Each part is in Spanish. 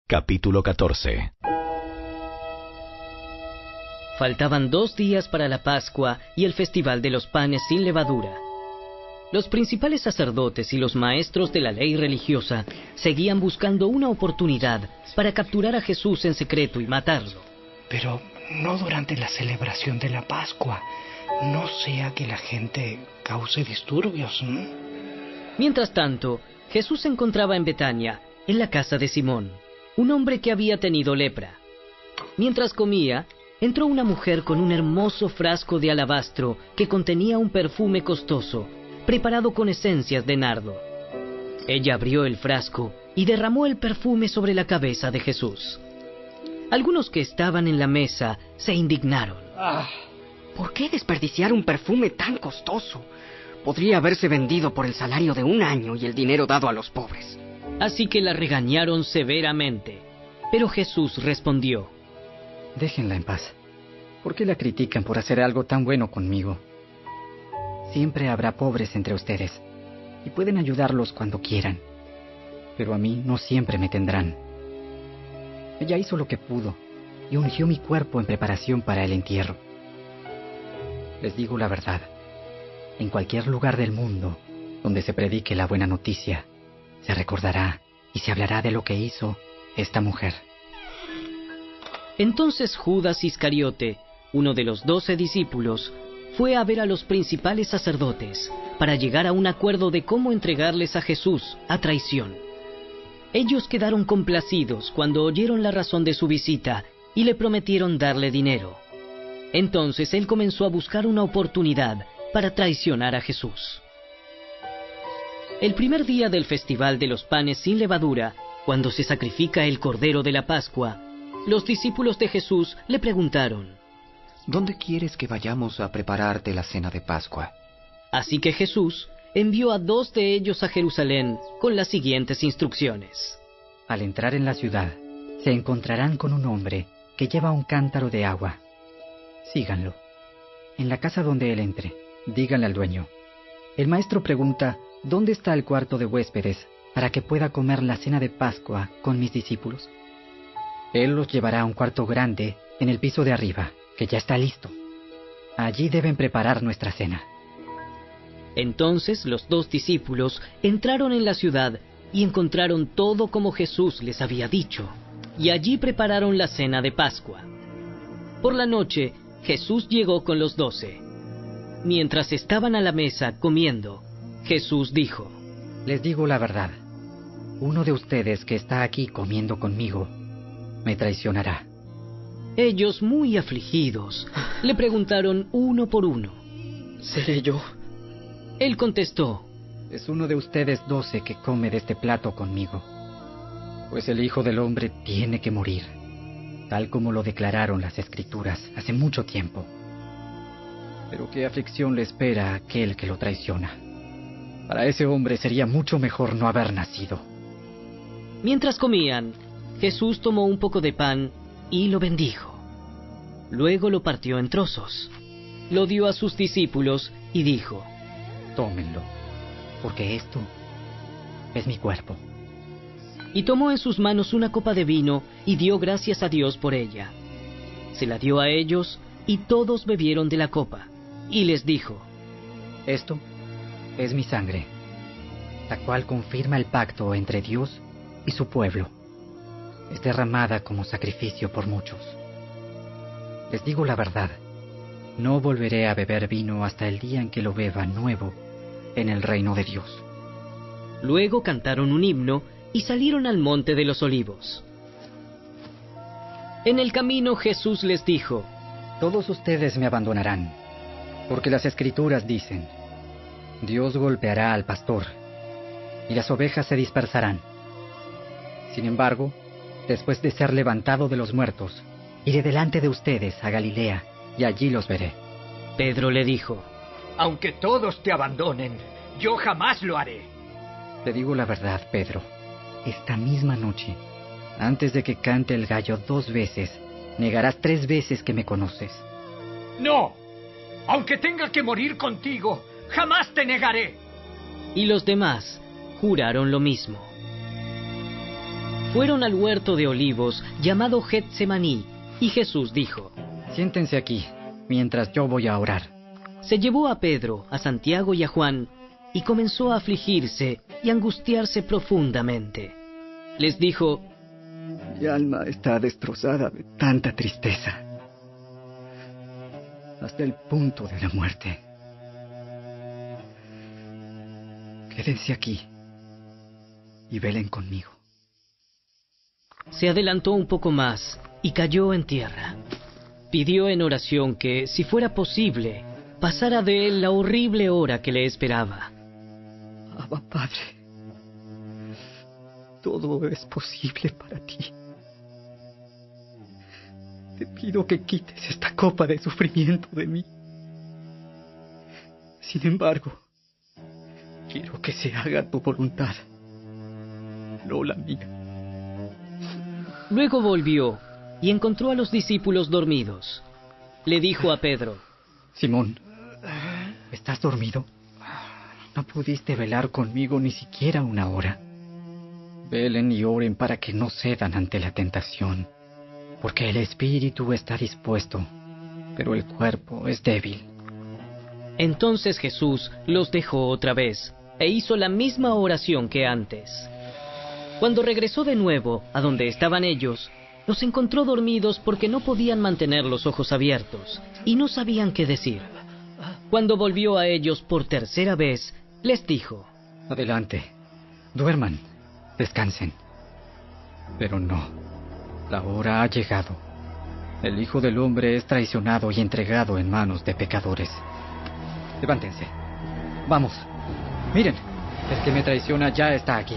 Capítulo 14. Faltaban 2 días para la Pascua y el Festival de los Panes sin Levadura. Los principales sacerdotes y los maestros de la ley religiosa seguían buscando una oportunidad para capturar a Jesús en secreto y matarlo. Pero no durante la celebración de la Pascua. No sea que la gente cause disturbios, ¿no? Mientras tanto, Jesús se encontraba en Betania, en la casa de Simón, un hombre que había tenido lepra. Mientras comía, entró una mujer con un hermoso frasco de alabastro que contenía un perfume costoso, preparado con esencias de nardo. Ella abrió el frasco y derramó el perfume sobre la cabeza de Jesús. Algunos que estaban en la mesa se indignaron. ¿Por qué desperdiciar un perfume tan costoso? Podría haberse vendido por el salario de un año y el dinero dado a los pobres. Así que la regañaron severamente. Pero Jesús respondió: Déjenla en paz. ¿Por qué la critican por hacer algo tan bueno conmigo? Siempre habrá pobres entre ustedes, y pueden ayudarlos cuando quieran. Pero a mí no siempre me tendrán. Ella hizo lo que pudo, y ungió mi cuerpo en preparación para el entierro. Les digo la verdad. En cualquier lugar del mundo donde se predique la buena noticia, se recordará y se hablará de lo que hizo esta mujer. Entonces Judas Iscariote, uno de los 12 discípulos, fue a ver a los principales sacerdotes para llegar a un acuerdo de cómo entregarles a Jesús a traición. Ellos quedaron complacidos cuando oyeron la razón de su visita y le prometieron darle dinero. Entonces él comenzó a buscar una oportunidad para traicionar a Jesús. El primer día del Festival de los Panes sin Levadura, cuando se sacrifica el Cordero de la Pascua, los discípulos de Jesús le preguntaron: ¿Dónde quieres que vayamos a prepararte la cena de Pascua? Así que Jesús envió a 2 de ellos a Jerusalén con las siguientes instrucciones. Al entrar en la ciudad, se encontrarán con un hombre que lleva un cántaro de agua. Síganlo. En la casa donde él entre, díganle al dueño: el maestro pregunta, ¿dónde está el cuarto de huéspedes para que pueda comer la cena de Pascua con mis discípulos? Él los llevará a un cuarto grande en el piso de arriba, que ya está listo. Allí deben preparar nuestra cena. Entonces los 2 discípulos entraron en la ciudad y encontraron todo como Jesús les había dicho, y allí prepararon la cena de Pascua. Por la noche, Jesús llegó con los 12. Mientras estaban a la mesa comiendo, Jesús dijo: Les digo la verdad. Uno de ustedes que está aquí comiendo conmigo me traicionará. Ellos, muy afligidos, le preguntaron uno por uno: ¿Seré yo? Él contestó: Es uno de ustedes 12 que come de este plato conmigo. Pues el Hijo del Hombre tiene que morir, tal como lo declararon las Escrituras hace mucho tiempo. Pero qué aflicción le espera a aquel que lo traiciona. Para ese hombre sería mucho mejor no haber nacido. Mientras comían, Jesús tomó un poco de pan y lo bendijo. Luego lo partió en trozos. Lo dio a sus discípulos y dijo: Tómenlo, porque esto es mi cuerpo. Y tomó en sus manos una copa de vino y dio gracias a Dios por ella. Se la dio a ellos y todos bebieron de la copa. Y les dijo: Esto es mi sangre, la cual confirma el pacto entre Dios y su pueblo. Es derramada como sacrificio por muchos. Les digo la verdad, no volveré a beber vino hasta el día en que lo beba nuevo en el reino de Dios. Luego cantaron un himno y salieron al monte de los Olivos. En el camino Jesús les dijo: Todos ustedes me abandonarán, porque las Escrituras dicen: Dios golpeará al pastor, y las ovejas se dispersarán. Sin embargo, después de ser levantado de los muertos, iré delante de ustedes a Galilea, y allí los veré. Pedro le dijo: Aunque todos te abandonen, yo jamás lo haré. Te digo la verdad, Pedro. Esta misma noche, antes de que cante el gallo 2 veces, negarás 3 veces que me conoces. ¡No! Aunque tenga que morir contigo, jamás te negaré. Y los demás juraron lo mismo. Fueron al huerto de olivos llamado Getsemaní, y Jesús dijo: Siéntense aquí, mientras yo voy a orar. Se llevó a Pedro, a Santiago y a Juan, y comenzó a afligirse y angustiarse profundamente. Les dijo: Mi alma está destrozada de tanta tristeza, hasta el punto de la muerte. Quédense aquí y velen conmigo. Se adelantó un poco más y cayó en tierra. Pidió en oración que, si fuera posible, pasara de él la horrible hora que le esperaba. Abba, Padre, todo es posible para ti. Te pido que quites esta copa de sufrimiento de mí. Sin embargo, quiero que se haga tu voluntad, no la mía. Luego volvió y encontró a los discípulos dormidos. Le dijo a Pedro: Simón, ¿estás dormido? No pudiste velar conmigo ni siquiera una hora. Velen y oren para que no cedan ante la tentación, porque el espíritu está dispuesto, pero el cuerpo es débil. Entonces Jesús los dejó otra vez e hizo la misma oración que antes. Cuando regresó de nuevo a donde estaban ellos, los encontró dormidos porque no podían mantener los ojos abiertos y no sabían qué decir. Cuando volvió a ellos por tercera vez, les dijo: Adelante, duerman, descansen. Pero no, la hora ha llegado. El Hijo del Hombre es traicionado y entregado en manos de pecadores. Levántense, vamos. Miren, el que me traiciona ya está aquí.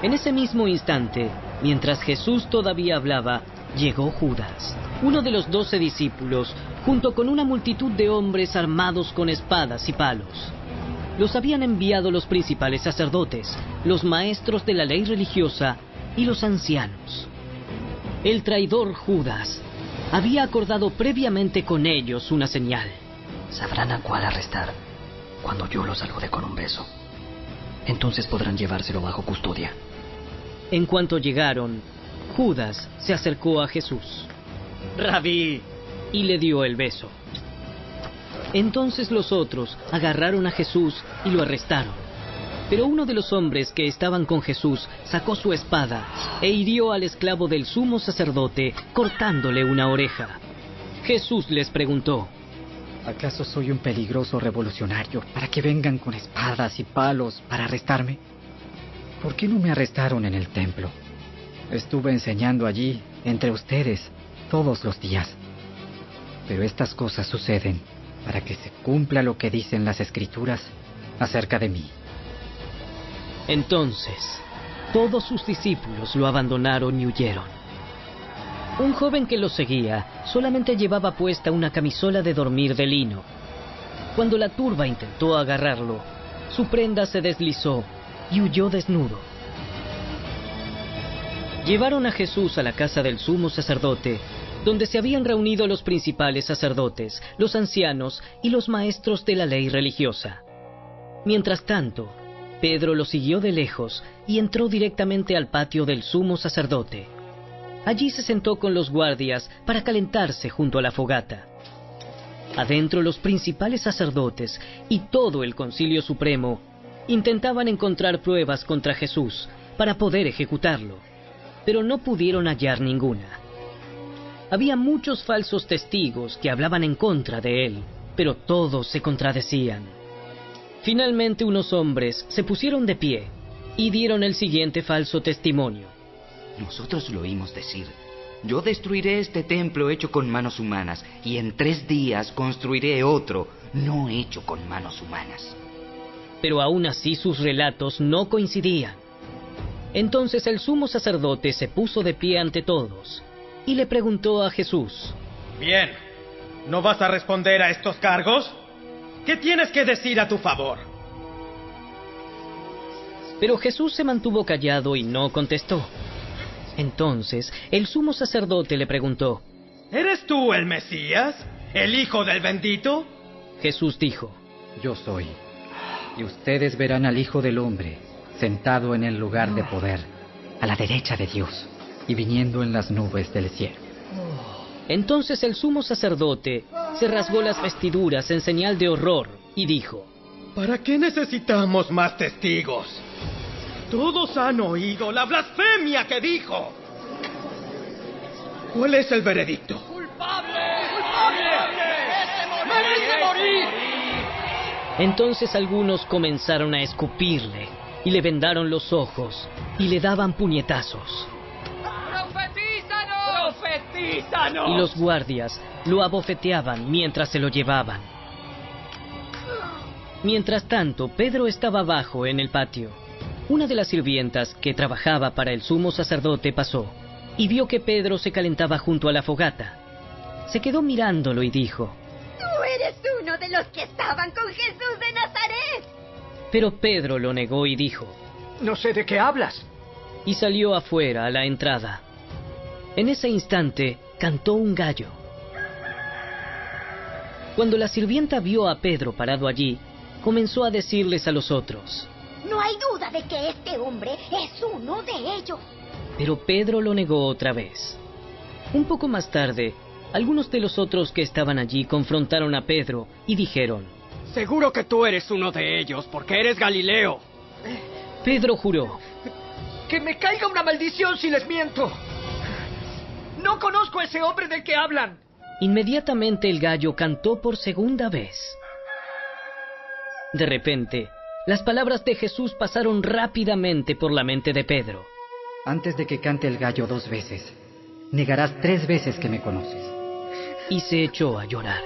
En ese mismo instante, mientras Jesús todavía hablaba, llegó Judas, uno de los 12 discípulos, junto con una multitud de hombres armados con espadas y palos. Los habían enviado los principales sacerdotes, los maestros de la ley religiosa y los ancianos. El traidor Judas había acordado previamente con ellos una señal. Sabrán a cuál arrestar cuando yo los salude con un beso. Entonces podrán llevárselo bajo custodia. En cuanto llegaron, Judas se acercó a Jesús. «Rabí», y le dio el beso. Entonces los otros agarraron a Jesús y lo arrestaron. Pero uno de los hombres que estaban con Jesús sacó su espada e hirió al esclavo del sumo sacerdote, cortándole una oreja. Jesús les preguntó: ¿Acaso soy un peligroso revolucionario para que vengan con espadas y palos para arrestarme? ¿Por qué no me arrestaron en el templo? Estuve enseñando allí, entre ustedes, todos los días. Pero estas cosas suceden para que se cumpla lo que dicen las Escrituras acerca de mí. Entonces, todos sus discípulos lo abandonaron y huyeron. Un joven que lo seguía solamente llevaba puesta una camisola de dormir de lino. Cuando la turba intentó agarrarlo, su prenda se deslizó y huyó desnudo. Llevaron a Jesús a la casa del sumo sacerdote, donde se habían reunido los principales sacerdotes, los ancianos y los maestros de la ley religiosa. Mientras tanto, Pedro lo siguió de lejos y entró directamente al patio del sumo sacerdote. Allí se sentó con los guardias para calentarse junto a la fogata. Adentro, los principales sacerdotes y todo el Concilio Supremo intentaban encontrar pruebas contra Jesús para poder ejecutarlo, pero no pudieron hallar ninguna. Había muchos falsos testigos que hablaban en contra de él, pero todos se contradecían. Finalmente unos hombres se pusieron de pie y dieron el siguiente falso testimonio. Nosotros lo oímos decir: yo destruiré este templo hecho con manos humanas, y en 3 días construiré otro, no hecho con manos humanas. Pero aún así sus relatos no coincidían. Entonces el sumo sacerdote se puso de pie ante todos y le preguntó a Jesús: Bien, ¿no vas a responder a estos cargos? ¿Qué tienes que decir a tu favor? Pero Jesús se mantuvo callado y no contestó. Entonces el sumo sacerdote le preguntó: ¿Eres tú el Mesías, el Hijo del Bendito? Jesús dijo: Yo soy. Y ustedes verán al Hijo del Hombre sentado en el lugar de poder, a la derecha de Dios y viniendo en las nubes del cielo. Entonces el sumo sacerdote se rasgó las vestiduras en señal de horror y dijo: ¿Para qué necesitamos más testigos? Todos han oído la blasfemia que dijo. ¿Cuál es el veredicto? ¡Culpable! ¡Merece morir! Entonces algunos comenzaron a escupirle y le vendaron los ojos y le daban puñetazos. ¡Profetízanos! ¡Profetízanos! Y los guardias lo abofeteaban mientras se lo llevaban. Mientras tanto, Pedro estaba abajo en el patio. Una de las sirvientas que trabajaba para el sumo sacerdote pasó y vio que Pedro se calentaba junto a la fogata. Se quedó mirándolo y dijo: ¡Tú eres uno de los que estaban con Jesús de Nazaret! Pero Pedro lo negó y dijo: No sé de qué hablas. Y salió afuera a la entrada. En ese instante cantó un gallo. Cuando la sirvienta vio a Pedro parado allí, comenzó a decirles a los otros: No hay duda de que este hombre es uno de ellos. Pero Pedro lo negó otra vez. Un poco más tarde, algunos de los otros que estaban allí confrontaron a Pedro y dijeron: Seguro que tú eres uno de ellos, porque eres Galileo. Pedro juró: ¡Que me caiga una maldición si les miento! ¡No conozco a ese hombre del que hablan! Inmediatamente el gallo cantó por segunda vez. De repente, las palabras de Jesús pasaron rápidamente por la mente de Pedro. Antes de que cante el gallo 2 veces, negarás 3 veces que me conoces. Y se echó a llorar.